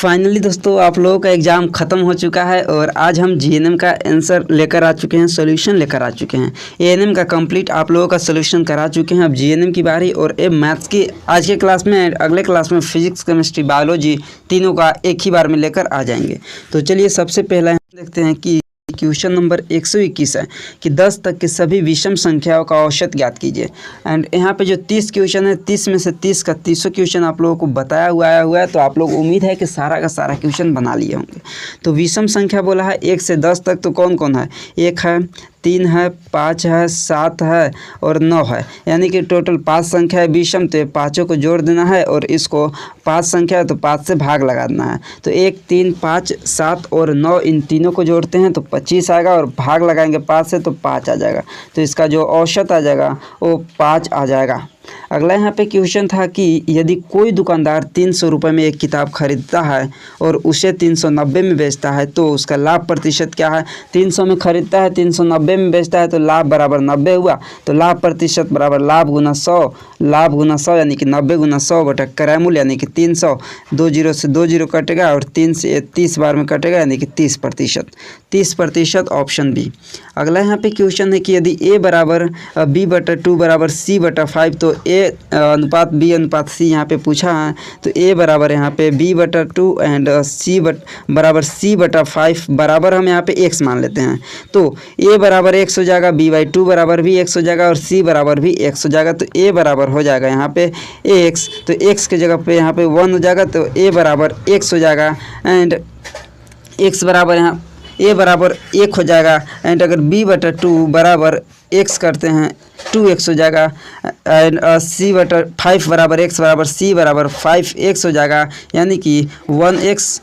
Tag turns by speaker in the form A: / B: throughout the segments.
A: Finally दोस्तों आप लोगों का एग्ज़ाम ख़त्म हो चुका है और आज हम जीएनएम का आंसर लेकर आ चुके हैं, सॉल्यूशन लेकर आ चुके हैं। एएनएम का कंप्लीट आप लोगों का सॉल्यूशन करा चुके हैं। अब जीएनएम की बारी और अब मैथ्स की आज के क्लास में अगले क्लास में फिजिक्स, केमिस्ट्री, बायोलॉजी तीनों का एक ही बार में लेकर आ जाएंगे। तो चलिए सबसे पहला देखते हैं कि क्वेश्चन नंबर 121 है कि 10 तक के सभी विषम संख्याओं का औसत ज्ञात कीजिए। एंड यहाँ पे जो 30 क्वेश्चन है, 30 में से 30 का 30 क्वेश्चन आप लोगों को बताया हुआ है। तो आप लोग उम्मीद है कि सारा का सारा क्वेश्चन बना लिए होंगे। तो विषम संख्या बोला है 1 से 10 तक, तो कौन कौन है? 1 है, 3 है, 5 है, 7 है और 9 है। यानी कि टोटल 5 संख्या है विषम, तो ये पाँचों को जोड़ देना है और इसको 5 संख्या है तो 5 से भाग लगा देना है। तो 1, 3, 5, 7 और 9 इन तीनों को जोड़ते हैं तो 25 आएगा और भाग लगाएंगे 5 से तो 5 आ जाएगा। तो इसका जो औसत आ जाएगा वो 5 आ जाएगा। अगला यहाँ पे क्वेश्चन था कि यदि कोई दुकानदार 300 रुपये में एक किताब खरीदता है और उसे 390 में बेचता है तो उसका लाभ प्रतिशत क्या है? 300 में खरीदता है, 390 में बेचता है तो लाभ बराबर 90 हुआ। तो लाभ प्रतिशत बराबर लाभ गुना 100, लाभ गुना 100 यानी कि 90 गुना 100 बटा क्रय मूल्य यानी कि 300। 2 जीरो से 2 जीरो कटेगा और 3 से 30 बार में कटेगा यानी कि 30%। 30% ऑप्शन बी। अगला यहाँ पे क्वेश्चन है कि यदि ए बराबर बी बटा 2 बराबर सी बटा 5 तो ए अनुपात बी अनुपात सी यहाँ पे पूछा है। तो ए बराबर यहाँ पे बी बटा 2 एंड सी बराबर सी बटा 5 बराबर हम यहाँ पे x मान लेते हैं। तो ए बराबर x हो जाएगा, b बाई 2 बराबर भी x हो जाएगा और c बराबर भी x हो जाएगा। तो ए बराबर हो जाएगा यहाँ पे x, तो x के जगह पे यहाँ पे 1 हो जाएगा तो ए बराबर x हो जाएगा। एंड x बराबर यहाँ ए बराबर 1 हो जाएगा। एंड अगर b बटा 2 बराबर x करते हैं 2x हो जाएगा। एंड c बटा 5 बराबर x बराबर c बराबर 5x हो जाएगा। यानी कि 1x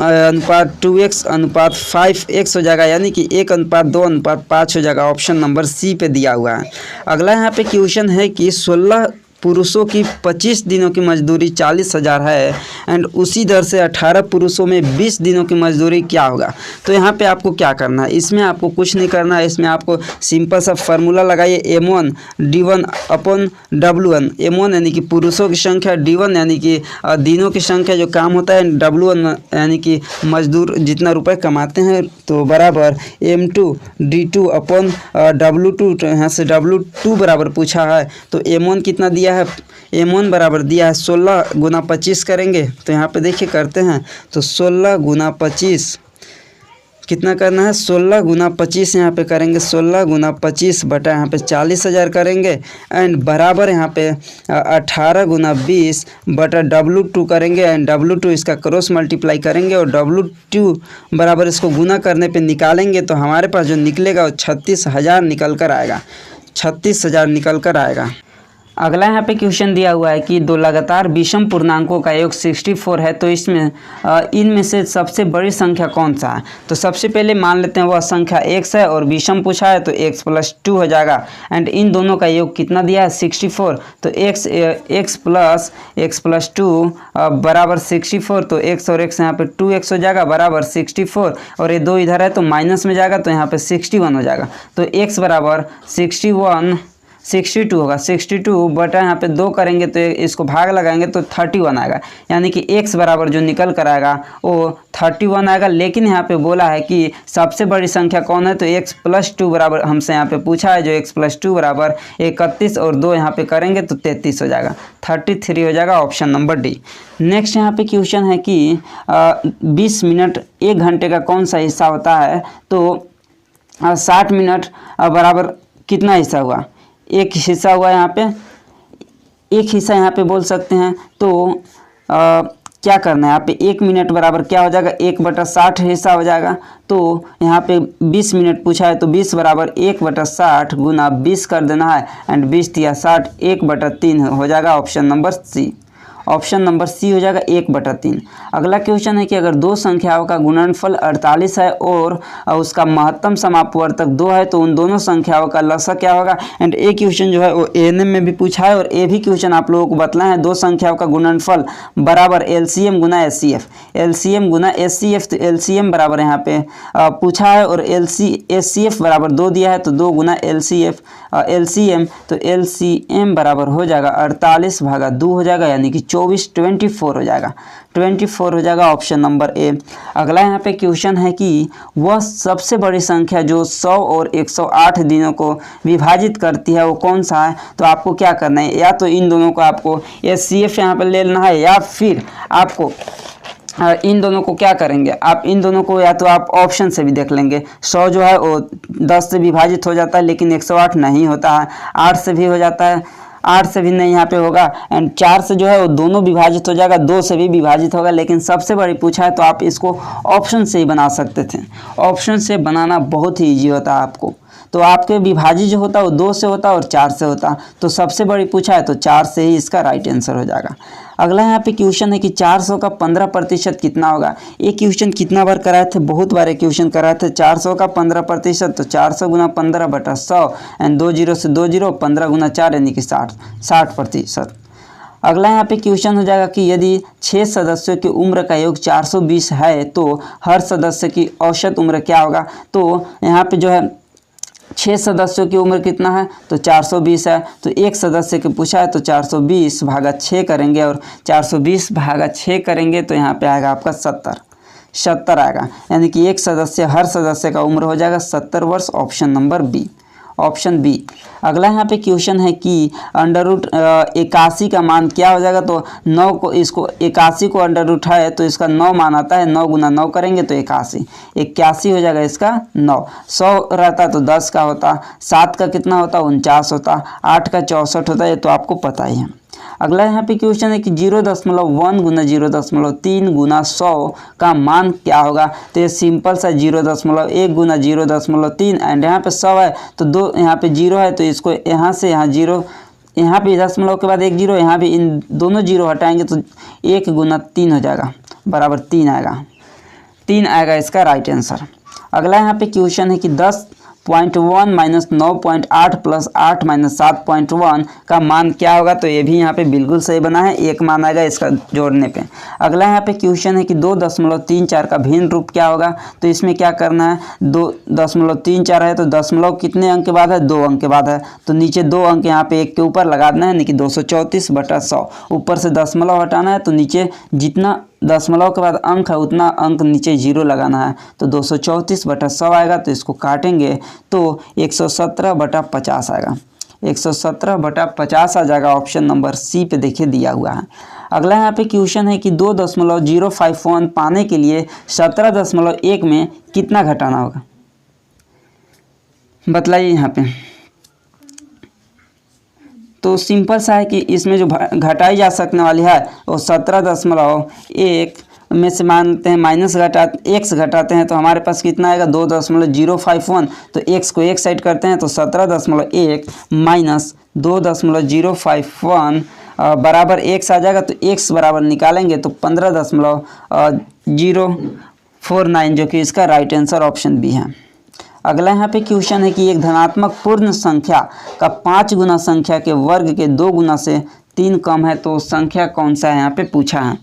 A: अनुपात 2x अनुपात 5x हो जाएगा। यानी कि 1 अनुपात 2 अनुपात 5 हो जाएगा। ऑप्शन नंबर सी पे दिया हुआ है। अगला यहाँ पे क्वेश्चन है कि 16 पुरुषों की 25 दिनों की मजदूरी 40,000 है एंड उसी दर से 18 पुरुषों में 20 दिनों की मजदूरी क्या होगा? तो यहाँ पे आपको क्या करना है? इसमें आपको कुछ नहीं करना है। इसमें आपको सिंपल सा फार्मूला लगाइए, M1 D1 upon W1। M1 यानी कि पुरुषों की संख्या, D1 यानी कि दिनों की संख्या जो काम होता है, W1 यानी कि मजदूर जितना रुपए कमाते हैं, तो बराबर M2 D2 अपॉन W2। तो यहाँ से W2 बराबर पूछा है तो M1 कितना दिया है? M1 बराबर दिया है 16 गुना 25 करेंगे। तो यहाँ पे देखिए करते हैं तो 16 गुना 25 कितना करना है? 16 गुना 25 यहाँ पे करेंगे, 16 गुना 25 बटा यहाँ पे 40,000 करेंगे। एंड बराबर यहाँ पे 18 गुना 20 बटा W2 करेंगे। एंड W2 इसका क्रॉस मल्टीप्लाई करेंगे और W2 बराबर इसको गुना करने पे निकालेंगे तो हमारे पास जो निकलेगा वो 36,000 निकल कर आएगा। 36,000 निकल कर आएगा। अगला यहाँ पे क्वेश्चन दिया हुआ है कि दो लगातार विषम पूर्णांकों का योग 64 है तो इसमें इनमें से सबसे बड़ी संख्या कौन सा है? तो सबसे पहले मान लेते हैं वह संख्या x है और विषम पूछा है तो x प्लस 2 हो जाएगा। एंड इन दोनों का योग कितना दिया है? 64। तो x प्लस 2 बराबर 64। तो x और x यहाँ पे 2x हो जाएगा बराबर 64 और ये 2 इधर है तो माइनस में जाएगा तो यहाँ पे 61 हो जाएगा। तो x बराबर 62 होगा। 62 बटा यहाँ पे 2 करेंगे तो इसको भाग लगाएंगे तो 31 आएगा। यानी कि x बराबर जो निकल कर आएगा वो 31 आएगा। लेकिन यहाँ पे बोला है कि सबसे बड़ी संख्या कौन है? तो x प्लस 2 बराबर हमसे यहाँ पे पूछा है, जो x प्लस 2 बराबर 31 और 2 यहाँ पे करेंगे तो 33 हो जाएगा। 33 हो जाएगा। Option number D. नेक्स्ट यहाँ पे क्वेश्चन है कि 20 मिनट 1 घंटे का कौन सा हिस्सा होता है? तो 60 मिनट बराबर कितना हिस्सा हुआ? एक हिस्सा हुआ। यहाँ पे एक हिस्सा यहाँ पे बोल सकते हैं। तो क्या करना है यहाँ पे? 1 मिनट बराबर क्या हो जाएगा? 1/60 हिस्सा हो जाएगा। तो यहाँ पे 20 मिनट पूछा है तो 20 बराबर 1/60 गुना 20 कर देना है। एंड 20 या 60 1/3 हो जाएगा। Option number C. Option number C हो जाएगा 1/3। अगला क्वेश्चन है कि अगर दो संख्याओं का गुणनफल 48 है और उसका महत्तम समापवर्तक 2 है तो उन दोनों संख्याओं का लसा क्या होगा? एंड ए क्वेश्चन जो है वो एएनएम में भी पूछा है और ए भी क्वेश्चन आप लोगों को बतलाए हैं। दो संख्याओं का गुणनफल बराबर एलसीएम गुना एचसीएफ। एलसीएम गुना एचसीएफ, तो एलसीएम बराबर यहाँ पे पूछा है और एचसीएफ बराबर 2 दिया है तो 2 गुना एलसीएम, तो एलसीएम बराबर हो जाएगा 48/2 हो जाएगा। यानी कि 24 हो जाएगा। 24 हो जाएगा ऑप्शन नंबर ए। अगला यहाँ पे क्वेश्चन है कि वह सबसे बड़ी संख्या जो 100 और 108 दिनों को विभाजित करती है वो कौन सा है। तो आपको क्या करना है, या तो इन दोनों को आपको HCF यहाँ पे ले लेना है, या फिर आपको इन दोनों को क्या करेंगे, आप इन दोनों को या तो आप ऑप्शन से भी देख लेंगे। 100 जो है वो 10 से विभाजित हो जाता है, लेकिन 108 नहीं होता है। 8 से भी हो जाता है, 8 से भी नहीं यहाँ पे होगा। एंड 4 से जो है वो दोनों विभाजित हो जाएगा, 2 से भी विभाजित होगा, लेकिन सबसे बड़ी पूछा है तो आप इसको ऑप्शन से ही बना सकते थे। ऑप्शन से बनाना बहुत ही ईजी होता है आपको। तो आपके विभाजित जो होता है वो 2 से होता है और 4 से होता है, तो सबसे बड़ी पूछा है तो 4 से ही इसका राइट आंसर हो जाएगा। अगला यहाँ पे क्वेश्चन है कि 400 का 15% कितना होगा। ये क्वेश्चन कितना बार कराए थे, बहुत बार क्वेश्चन कराए थे। 400 का 15%, तो 400 गुना 15/100 एंड 2 जीरो से 2 जीरो, 15 गुना 4 यानी कि 60%। अगला यहाँ पे क्वेश्चन हो जाएगा कि यदि 6 सदस्यों की उम्र का योग 420 है तो हर सदस्य की औसत उम्र क्या होगा। तो यहाँ पे जो है 6 सदस्यों की उम्र कितना है, तो 420 है। तो एक सदस्य के पूछा है तो 420 भागा 6 करेंगे, और 420 भागा 6 करेंगे तो यहाँ पे आएगा आपका 70 आएगा, यानी कि एक सदस्य, हर सदस्य का उम्र हो जाएगा 70 वर्ष, option number B, option B. अगला यहाँ पे क्वेश्चन है कि √81 का मान क्या हो जाएगा। तो 9 को, इसको 81 को √ है तो इसका 9 मान आता है। 9 गुना 9 करेंगे तो 81 हो जाएगा इसका 9। 100 रहता तो 10 का होता, 7 का कितना होता 49 होता, 8 का 64 होता है, ये तो आपको पता ही है। अगला यहाँ पे क्वेश्चन है कि 0.1 गुना 0.3 गुना 100 का मान क्या होगा। तो ये सिंपल सा 0.1 गुना 0.3 एंड यहाँ पे 100 है तो 2 यहाँ पे 0 है, तो इसको यहाँ से यहाँ 0, यहाँ पे दशमलव के बाद 1 0, यहाँ भी इन दोनों 0 हटाएंगे तो 1 गुना 3 हो जाएगा, बराबर 3 आएगा। 3 आएगा इसका राइट आंसर। अगला यहाँ पे क्वेश्चन है कि 10.1 माइनस 9.8 प्लस 8 माइनस 7.1 का मान क्या होगा। तो ये भी यहाँ पे बिल्कुल सही बना है, 1 मान आएगा इसका जोड़ने पे। अगला यहाँ पे क्वेश्चन है कि 2.34 का भिन्न रूप क्या होगा। तो इसमें क्या करना है, 2.34 है तो दशमलव कितने अंक के बाद है, 2 अंक के बाद है, तो नीचे 2 अंक यहाँ पे 1 के ऊपर लगा देना है, यानी कि 234/100। ऊपर से दशमलव हटाना है तो नीचे जितना दशमलव के बाद अंक है उतना अंक नीचे 0 लगाना है, तो 234/100 आएगा। तो इसको काटेंगे तो 117/50 आएगा, 117/50 आ जाएगा, ऑप्शन नंबर सी पे देखिए दिया हुआ है। अगला यहाँ पे क्वेश्चन है कि 2.051 पाने के लिए 17.1 में कितना घटाना होगा, बतलाइए यहाँ पे। तो सिंपल सा है कि इसमें जो घटाई जा सकने वाली है वो 17.1 में से मानते हैं माइनस x घटाते हैं तो हमारे पास कितना आएगा 2.051। तो x को एक साइड करते हैं तो 17.1 माइनस 2.051 बराबर x आ जाएगा। तो x बराबर निकालेंगे तो 15.049 जो कि इसका राइट आंसर ऑप्शन बी है। अगला यहाँ पे क्वेश्चन है कि एक धनात्मक पूर्ण संख्या का 5 गुना संख्या के वर्ग के 2 गुना से 3 कम है, तो संख्या कौन सा है यहाँ पे पूछा है।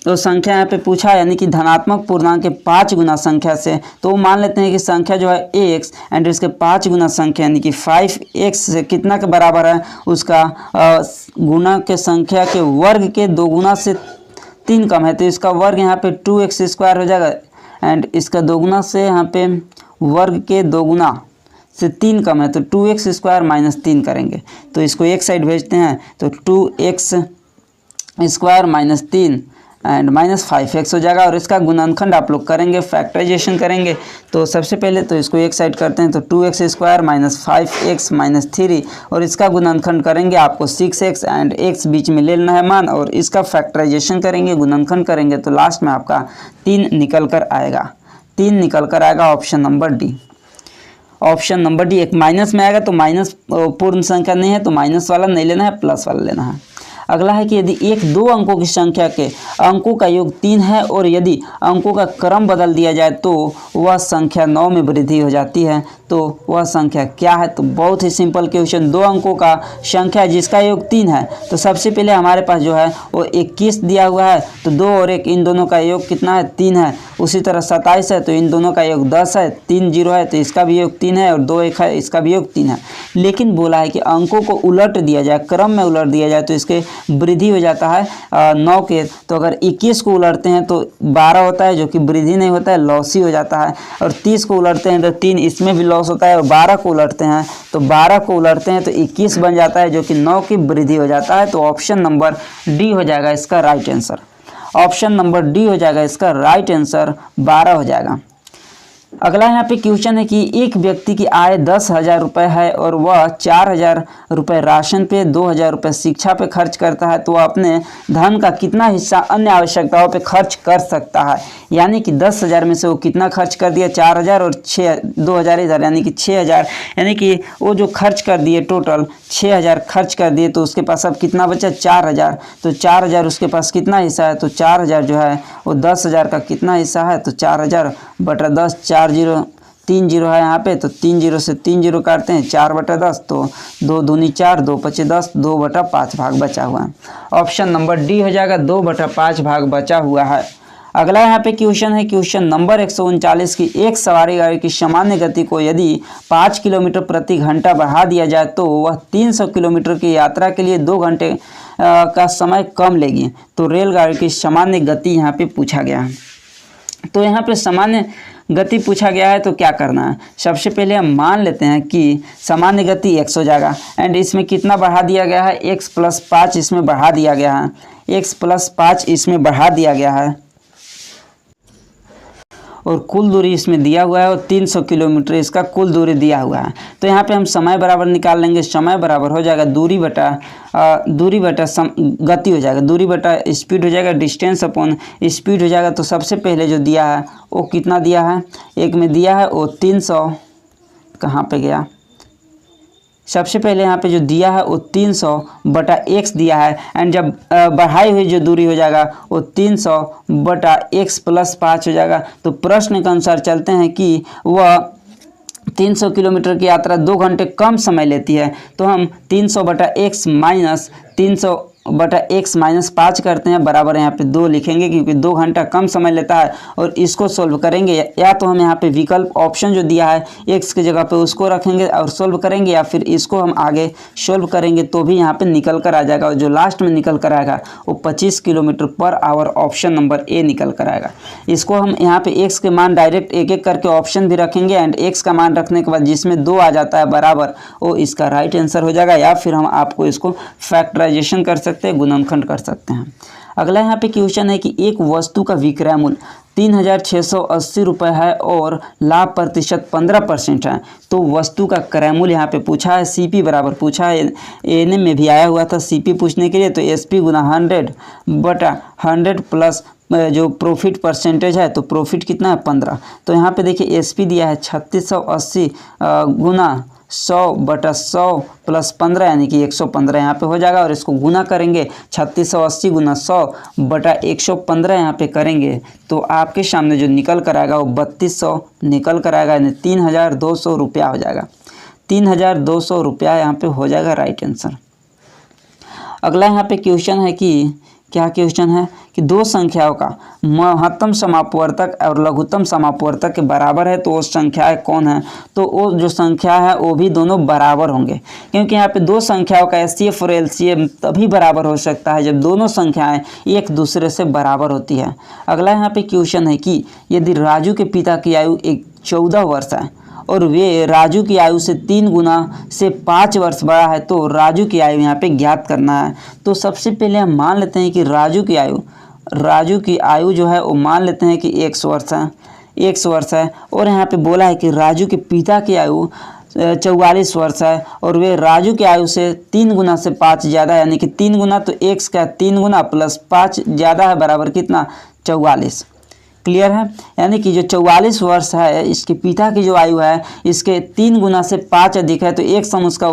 A: तो संख्या यहाँ पे पूछा है, यानी कि धनात्मक पूर्णांक के 5 गुना संख्या से, तो मान लेते हैं कि संख्या जो है x एंड इसके 5 गुना संख्या यानी कि 5x से कितना के बराबर है, उसका गुना के संख्या के वर्ग के 2 गुना से 3 कम है, तो इसका वर्ग यहाँ पे 2x² हो जाएगा एंड इसका 2 गुना से यहाँ पे वर्ग के 2 गुना से 3 कम है, तो 2x² माइनस 3 करेंगे। तो इसको एक साइड भेजते हैं तो 2x² minus 3 and minus 5x हो जाएगा। और इसका गुणनखंड आप लोग करेंगे, फैक्टराइजेशन करेंगे। तो सबसे पहले तो इसको एक साइड करते हैं तो 2x² माइनस 5x माइनस 3, और इसका गुणनखंड करेंगे आपको 6x एंड x बीच में ले लेना है मान, और इसका फैक्टराइजेशन करेंगे, गुणनखंड करेंगे तो लास्ट में आपका 3 निकल कर आएगा, 3 निकल कर आएगा, option number D. Option number D. एक माइनस में आएगा तो माइनस पूर्ण संख्या नहीं है तो माइनस वाला नहीं लेना है, प्लस वाला लेना है। अगला है कि यदि एक 2 अंकों की संख्या के अंकों का योग 3 है और यदि अंकों का क्रम बदल दिया जाए तो वह संख्या 9 में वृद्धि हो जाती है, तो वह संख्या क्या है। तो बहुत ही सिंपल क्वेश्चन, 2 अंकों का संख्या जिसका योग 3 है। तो सबसे पहले हमारे पास जो है वो 21 दिया हुआ है, तो 2 और 1 इन दोनों का योग कितना है, 3 है। उसी तरह 27 है, तो इन दोनों का योग 10 है, 3 जीरो है तो इसका भी योग 3 है, और 2 1 है इसका भी योग 3 है। लेकिन बोला है कि अंकों को उलट दिया जाए, क्रम में उलट दिया जाए तो इसके वृद्धि हो जाता है 9 के। तो अगर 21 को उलटते हैं तो 12 होता है, जो कि वृद्धि नहीं होता है, लॉस ही हो जाता है। और 30 को उलटते हैं तो 3, इसमें भी लॉस होता है। और 12 को उलटते हैं तो 12 को उलटते हैं तो 21 बन जाता है, जो कि 9 की वृद्धि हो जाता है। तो ऑप्शन नंबर डी हो जाएगा इसका right answer. Option number D हो जाएगा इसका राइट आंसर, 12 हो जाएगा। अगला यहाँ पे क्वेश्चन है कि एक व्यक्ति की आय 10,000 रुपये है और वह 4,000 रुपये राशन पे, 2,000 रुपये शिक्षा पे खर्च करता है, तो वह अपने धन का कितना हिस्सा अन्य आवश्यकताओं पे खर्च कर सकता है। यानी कि 10,000 में से वो कितना खर्च कर दिया, 4,000 और 2,000 इधर, यानी कि 6,000, यानी कि वो जो खर्च कर दिए टोटल 6,000 खर्च कर दिए, तो उसके पास अब कितना बचा, 4,000। तो 4,000 उसके पास कितना हिस्सा है, तो 4,000 जो है वो 10,000 का कितना हिस्सा है, तो 4,000 बटा 10, 4 जीरो 3 जीरो है यहाँ पे, तो 3 जीरो से 3 जीरो काटते हैं, 4 बटा 10, तो 2 दूनी 4, 2 पचे 10, 2 बटा 5 भाग बचा हुआ है। ऑप्शन नंबर डी हो जाएगा, 2 बटा 5 भाग बचा हुआ है। अगला यहाँ पे क्वेश्चन है, क्वेश्चन नंबर 139 की एक सवारी गाड़ी की सामान्य गति को यदि 5 किलोमीटर प्रति घंटा बढ़ा दिया जाए तो वह 300 किलोमीटर की यात्रा के लिए 2 घंटे का समय कम लेगी। तो रेलगाड़ी की सामान्य गति यहाँ पे पूछा गया है। तो यहाँ पे सामान्य गति पूछा गया है, तो क्या करना है, सबसे पहले हम मान लेते हैं कि सामान्य गति x हो जाएगा, एंड इसमें कितना बढ़ा दिया गया है, x प्लस 5 इसमें बढ़ा दिया गया है, x प्लस 5 इसमें बढ़ा दिया गया है, और कुल दूरी इसमें दिया हुआ है, और 300 किलोमीटर इसका कुल दूरी दिया हुआ है। तो यहाँ पे हम समय बराबर निकाल लेंगे, समय बराबर हो जाएगा दूरी बटा गति हो जाएगा, दूरी बटा स्पीड हो जाएगा, डिस्टेंस अपॉन स्पीड हो जाएगा। तो सबसे पहले जो दिया है वो कितना दिया है, एक में दिया है वो 300, कहाँ पे गया, सबसे पहले यहाँ पे जो दिया है वो 300 बटा x दिया है, एंड जब बढ़ाई हुई जो दूरी हो जाएगा वो 300 बटा x प्लस 5 हो जाएगा। तो प्रश्न के अनुसार चलते हैं कि वह 300 किलोमीटर की यात्रा 2 घंटे कम समय लेती है, तो हम 300 बटा x माइनस 300 बटा x माइनस 5 करते हैं, बराबर यहाँ पे 2 लिखेंगे क्योंकि 2 घंटा कम समय लेता है। और इसको सोल्व करेंगे, या तो हम यहाँ पे विकल्प ऑप्शन जो दिया है x की जगह पे उसको रखेंगे और सोल्व करेंगे, या फिर इसको हम आगे सोल्व करेंगे तो भी यहाँ पे निकल कर आ जाएगा। और जो लास्ट में निकल कर आएगा वो 25 kilometre per hour, option number A निकल कर आएगा। इसको हम यहाँ पे x के मान डायरेक्ट एक एक करके ऑप्शन भी रखेंगे, एंड x का मान रखने के बाद जिसमें 2 आ जाता है बराबर, वो इसका राइट आंसर हो जाएगा। या फिर हम आपको इसको फैक्टराइजेशन कर सकते हैं, गुणनखंड कर सकते हैं। अगला यहाँ पे क्वेश्चन है कि एक वस्तु का विक्रय मूल्य 3,680 रुपये है और लाभ प्रतिशत 15% है, तो वस्तु का क्रय मूल्य यहाँ पे पूछा है, सीपी बराबर पूछा है, एएनएम में भी आया हुआ था सीपी पूछने के लिए। तो एसपी गुना 100 बटा 100 प्लस जो प्रॉफिट परसेंटेज है, तो प्रॉफिट कितना है 15। तो यहाँ पे देखिए एसपी दिया है 3680 गुना 100 बटा 100 प्लस 15, यानी कि 115 यहाँ पे हो जाएगा। और इसको गुना करेंगे 3680 गुना 100 बटा 115 यहाँ पे करेंगे, तो आपके सामने जो निकल कर आएगा वो 3200 निकल कर आएगा, यानी 3,200 रुपया हो जाएगा। 3,200 रुपया यहाँ पे हो जाएगा राइट आंसर। अगला यहाँ पे क्वेश्चन है कि क्या क्वेश्चन है कि 2 संख्याओं का महत्तम समापवर्तक और लघुत्तम समापवर्तक के बराबर है, तो वो संख्याएं कौन है। तो वो जो संख्या है वो भी दोनों बराबर होंगे, क्योंकि यहाँ पे 2 संख्याओं का एचसीएफ और एलसीएम तभी बराबर हो सकता है जब दोनों संख्याएं एक दूसरे से बराबर होती है। अगला यहाँ पे क्वेश्चन है कि यदि राजू के पिता की आयु 14 वर्ष है और वे राजू की आयु से 3 गुना से 5 वर्ष बड़ा है, तो राजू की आयु यहाँ पे ज्ञात करना है। तो सबसे पहले हम मान लेते हैं कि राजू की आयु जो है वो मान लेते हैं कि 100 वर्ष है, 100 वर्ष है। और यहाँ पे बोला है कि राजू के पिता की आयु 44 वर्ष है और वे राजू की आयु से 3 गुना से 5 ज़्यादा है, यानी कि 3 गुना, तो x का 3 गुना प्लस 5 ज़्यादा है बराबर कितना 44। क्लियर है। यानी कि जो 44 वर्ष है इसके पिता की जो आयु है इसके 3 गुना से 5 अधिक है, तो एक सम उसका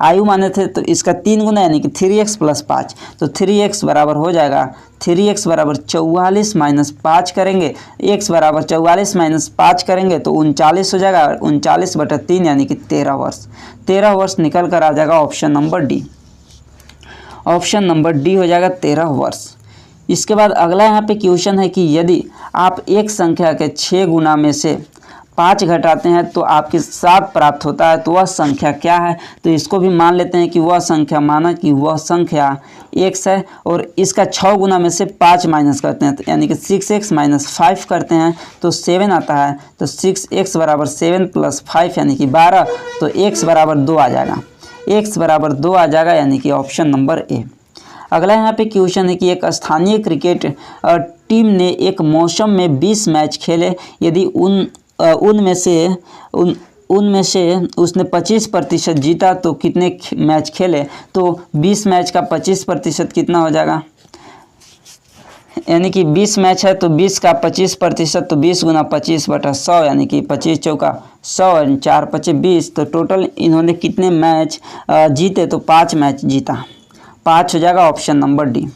A: आयु माने थे तो इसका 3 गुना यानी कि 3x + 5, तो 3x बराबर हो जाएगा 3x बराबर 44 माइनस 5 करेंगे, x बराबर 44 माइनस 5 करेंगे तो 39 हो जाएगा, 39/3 यानी कि 13 वर्ष। 13 वर्ष निकल कर आ जाएगा option number D. Option number D हो जाएगा 13 वर्ष। इसके बाद अगला यहाँ पे क्वेश्चन है कि यदि आप एक संख्या के 6 गुना में से 5 घटाते हैं तो आपके 7 प्राप्त होता है, तो वह संख्या क्या है। तो इसको भी मान लेते हैं कि वह संख्या, माना कि वह संख्या x है और इसका 6 गुना में से 5 माइनस करते हैं, तो यानी कि 6x - 5 करते हैं तो 7 आता है, तो 6x बराबर 7 + 5 यानी कि 12, तो x बराबर 2 आ जाएगा, x बराबर 2 आ जाएगा यानी कि ऑप्शन नंबर ए। अगला यहाँ पे क्वेश्चन है कि एक स्थानीय क्रिकेट टीम ने एक मौसम में 20 मैच खेले, यदि उनमें से उसने 25% जीता तो कितने मैच खेले। तो 20 मैच का 25% कितना हो जाएगा, यानी कि 20 मैच है तो 20 का 25%, तो 20 गुना 25/100 यानी कि 25 चौका 100 और 4 × 5 = 20, तो टोटल इन्होंने कितने मैच जीते, तो 5 मैच जीता, 5 हो जाएगा ऑप्शन नंबर डी।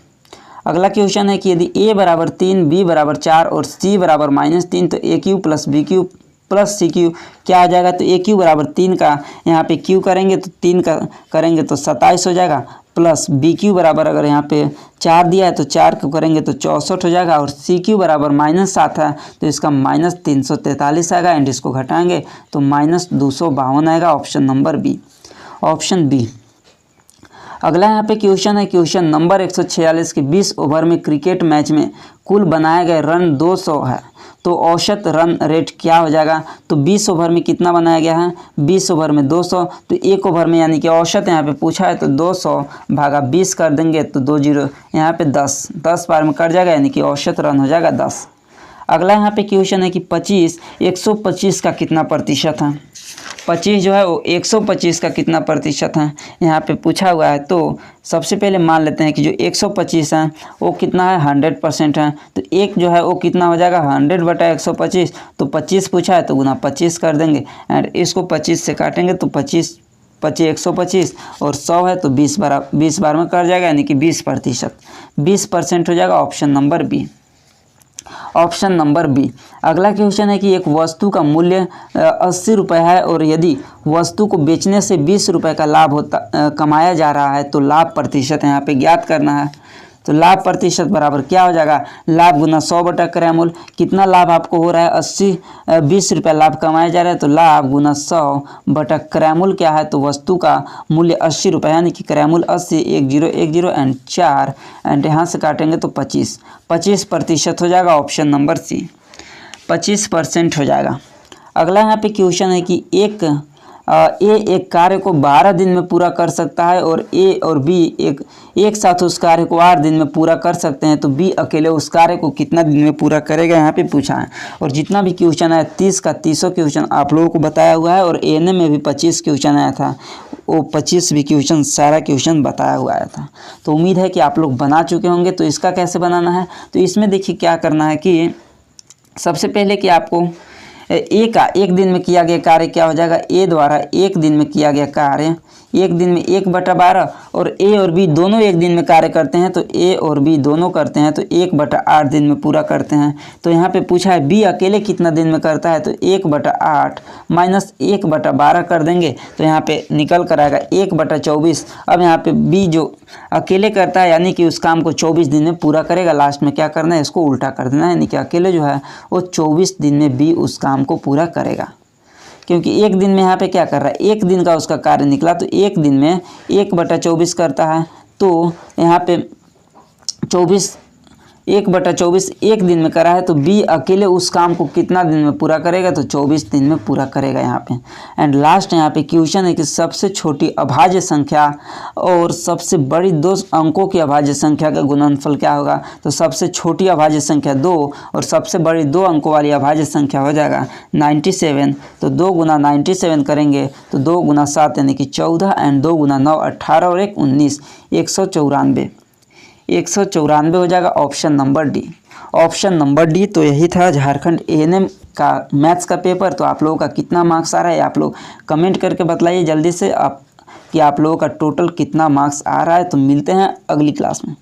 A: अगला क्वेश्चन है कि यदि a बराबर 3, b बराबर 4 और c बराबर -3 तो a³ + b³ + c³ क्या आ जाएगा। तो a³ बराबर 3 का यहाँ पे q करेंगे तो 3 का करेंगे तो 27 हो जाएगा, प्लस b³ बराबर अगर यहाँ पे 4 दिया है तो 4 को करेंगे तो 64 हो जाएगा, और c³ बराबर -7 है तो इसका -343 आएगा, एंड इसको घटाएंगे तो -252 आएगा, option number B. Option B. अगला यहाँ पे क्वेश्चन है क्वेश्चन नंबर 146 के 20 ओवर में क्रिकेट मैच में कुल बनाए गए रन 200 है, तो औसत रन रेट क्या हो जाएगा। तो 20 ओवर में कितना बनाया गया है, 20 ओवर में 200, तो 1 ओवर में यानी कि औसत यहाँ पे पूछा है तो 200 भागा 20 कर देंगे तो 2 0 यहाँ पे 10 बार में कट जाएगा, यानी कि औसत रन हो जाएगा 10। अगला यहाँ पे क्वेश्चन है कि 125 का कितना प्रतिशत है। 25 जो है वो 125 का कितना प्रतिशत है यहाँ पे पूछा हुआ है। तो सबसे पहले मान लेते हैं कि जो 125 है वो कितना है, 100% है, तो एक जो है वो कितना हो जाएगा 100/125, तो 25 पूछा है तो गुना 25 कर देंगे, एंड इसको 25 से काटेंगे तो 25 125 और 100 है तो 20 बार में कर जाएगा, यानी कि 20%, 20% हो जाएगा, option number B. Option number B. अगला क्वेश्चन है कि एक वस्तु का मूल्य 80 रुपये है और यदि वस्तु को बेचने से 20 रुपये का लाभ कमाया जा रहा है तो लाभ प्रतिशत यहाँ पे ज्ञात करना है। तो लाभ प्रतिशत बराबर क्या हो जाएगा, लाभ गुना 100/क्रयमूल्य। कितना लाभ आपको हो रहा है, 20 रुपये लाभ कमाया जा रहा है, तो लाभ गुना 100/क्रयमूल्य क्या है, तो वस्तु का मूल्य 80 रुपये, यानी कि क्रयमूल्य 80, 1010 एंड 4 एंड यहाँ से काटेंगे तो 25% हो जाएगा, ऑप्शन नंबर सी, 25% हो जाएगा। अगला यहाँ पे क्वेश्चन है कि एक कार्य को 12 दिन में पूरा कर सकता है और ए और बी एक साथ उस कार्य को 8 दिन में पूरा कर सकते हैं, तो बी अकेले उस कार्य को कितना दिन में पूरा करेगा यहाँ पे पूछा है। और जितना भी क्वेश्चन है 30 का 30 क्वेश्चन आप लोगों को बताया हुआ है, और एएनएम में भी 25 क्वेश्चन आया था, वो 25 भी क्वेश्चन सारा क्वेश्चन बताया हुआ आया था। तो उम्मीद है कि आप लोग बना चुके होंगे। तो इसका कैसे बनाना है, तो इसमें देखिए क्या करना है कि सबसे पहले कि आपको एक दिन में किया गया कार्य क्या हो जाएगा, ए द्वारा एक दिन में किया गया कार्य एक दिन में 1/12, और ए और बी दोनों एक दिन में कार्य करते हैं, तो ए और बी दोनों करते हैं तो 1/8 दिन में पूरा करते हैं। तो यहाँ पे पूछा है बी अकेले कितना दिन में करता है, तो 1/8 माइनस 1/12 कर देंगे, तो यहाँ पे निकल कर आएगा 1/24। अब यहाँ पे बी जो अकेले करता है यानी कि उस काम को 24 दिन में पूरा करेगा, लास्ट में क्या करना है, इसको उल्टा कर देना है, यानी कि अकेले जो है वो 24 दिन में बी उस काम को पूरा करेगा। क्योंकि एक दिन में यहाँ पे क्या कर रहा है, एक दिन का उसका कार्य निकला, तो एक दिन में 1/24 करता है, तो यहाँ पे 1/24 एक दिन में करा है, तो बी अकेले उस काम को कितना दिन में पूरा करेगा, तो 24 दिन में पूरा करेगा यहाँ पे। एंड लास्ट यहाँ पे क्वेश्चन है कि सबसे छोटी अभाज्य संख्या और सबसे बड़ी 2 अंकों की अभाज्य संख्या का गुणनफल क्या होगा। तो सबसे छोटी अभाज्य संख्या 2 और सबसे बड़ी 2 अंकों वाली अभाज्य संख्या हो जाएगा 97, तो 2 गुना 97 करेंगे तो 2 गुना 7 यानी कि 14 एंड 2 गुना 9 18 और 1 19, 194। 194 हो जाएगा option number D. Option number D. तो यही था झारखंड एएनएम का मैथ्स का पेपर। तो आप लोगों का कितना मार्क्स आ रहा है आप लोग कमेंट करके बताइए जल्दी से कि आप लोगों का टोटल कितना मार्क्स आ रहा है। तो मिलते हैं अगली क्लास में।